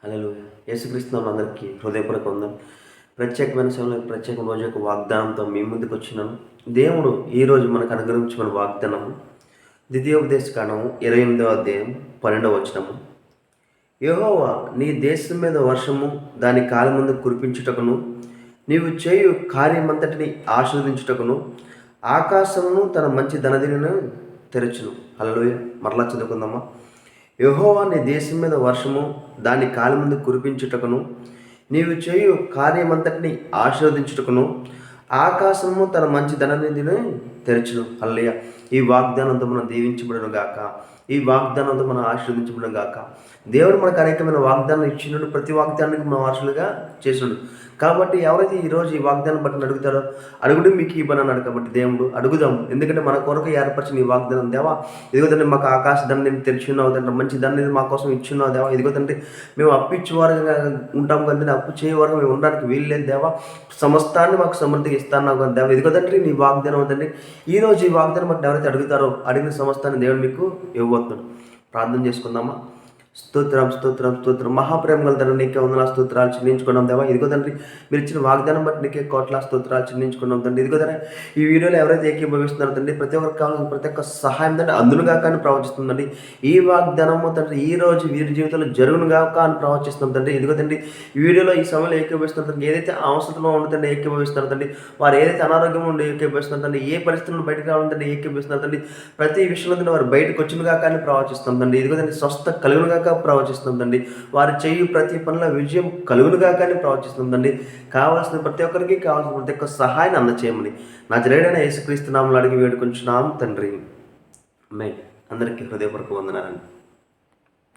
హల్లెలూయా. యేసుక్రీస్తు నామమున అందరికీ హృదయపూర్వక వందనాలు. ప్రత్యేకమైన సమయంలో ప్రత్యేక రోజు యొక్క వాగ్దానంతో మీ ముందుకు వచ్చినాను. దేవుడు ఈరోజు మనకు అనుగ్రహించిన వాగ్దానము ద్వితీయోపదేశకాండము 28వ అధ్యాయం 12వ వచనము. యెహోవా నీ దేశం మీద వర్షము దాని కాలమందు కురిపించుటకును, నీవు చేయు కార్యమంతటిని ఆశీర్వదించుటకును ఆకాశమును తన మంచి ధనదిని తెరచును. హల్లెలూయా. మరలా చదువుకుందామా. యెహోవా నీ దేశం మీద వర్షము దాని కాలమందు కురిపించుటకును, నీవు చేయు కార్యమంతటిని ఆశీర్వదించుటకును ఆకాశము తన మంచి ధననిధిని తెరచును. హల్లెలూయా. ఈ వాగ్దానంతో మనం దీవించబడును గాక. ఈ వాగ్దానంతో మనం ఆశీర్వదించబడును గాక. దేవుడు మనకు అనేకమైన వాగ్దానం ఇచ్చినప్పుడు ప్రతి వాగ్దానానికి మనం వారసులుగా చేసినాడు. కాబట్టి ఎవరైతే ఈరోజు ఈ వాగ్దానం బట్టి అడుగుతారో అడుగుడు మీకు ఇవ్వనన్నాడు. కాబట్టి దేవుడు అడుగుదాం. ఎందుకంటే మన కొరకు ఏర్పరిచిన ఈ వాగ్దానం, దేవా ఇదిగో తండ్రి మాకు ఆకాశ దండని తెరిచున్నావు తండ్రి, మంచి దండని మా కోసం ఇచ్చున్నావు దేవా. ఇదిగో తండ్రి మేము అప్పు ఇచ్చేవారుగా ఉంటాం కదండి, అప్పు చేయవారుగా మేము ఉండడానికి వీల్లేదు దేవా. సమస్తాన్ని మాకు సమృద్ధిగా ఇస్తాను కదా దేవా. ఇదిగో తండ్రి నీ వాగ్దానం తండ్రి, ఈరోజు ఈ వాగ్దానం బట్టి ఎవరైతే అడుగుతారో అడిగిన సమస్తాన్ని దేవుడు మీకు ఇవ్వబోతున్నాడు. ప్రార్థన చేసుకుందామా. స్తోత్రం స్తోత్రం స్తోత్రం. మహాప్రేమ గల తండ్రి నీకే వందనాలు స్తోత్రాలు చెల్లించుకున్నాం దేవా. ఇదిగో తండ్రి మీరు ఇచ్చిన వాగ్దానం బట్టి నీకే కోట్ల స్తోత్రాలు చెల్లించుకున్నాం తండ్రి. ఇదిగో తండ్రి ఈ వీడియోలో ఎవరైతే ఏకీభవిస్తున్నారో తండ్రి ప్రతి ఒక్కరికి కావాల్సిన ప్రతి ఒక్క సహాయం తండ్రి అందునుగా కానీ ప్రవచిస్తుందండి. ఈ వాగ్దానము తండ్రి ఈ రోజు వీరి జీవితంలో జరుగునుగా అని ప్రవచిస్తున్నాం తండ్రి. ఇదిగో తండ్రి ఈ వీడియోలో ఈ సమయంలో ఏకీభవిస్తున్నారు తండ్రి, ఏదైతే అవసరంలో ఉంటుందండి ఏకీభవిస్తున్నారు తండ్రి, వారు ఏదైతే అనారోగ్యం ఉండి ఏకీభవిస్తున్నారు తండ్రి, ఏ పరిస్థితుల్లో బయటకు రావాలంటే ఏకీభవిస్తున్నారు తండ్రి, ప్రతి విషయంలో తండ్రి వారు బయటకు వచ్చినగా కానీ ప్రవచిస్తాం తండ్రి. ఇదిగో తండ్రి స్వస్థ కలుగునుగా ప్రవచిస్తుంది తండ్రి, వారు చేయు ప్రతి పనిలో విజయం కలుగునుగా కానీ ప్రవచిస్తుంది తండ్రి. కావాల్సిన ప్రతి ఒక్కరికి కావాల్సిన ప్రతి ఒక్క సహాయాన్ని అందచేయమని నజరేయుడైన యేసుక్రీస్తు నామములో అడిగి వేడుకొంచున్నాము తండ్రి. ఆమేన్. అందరికీ హృదయపూర్వక వందనాలండి.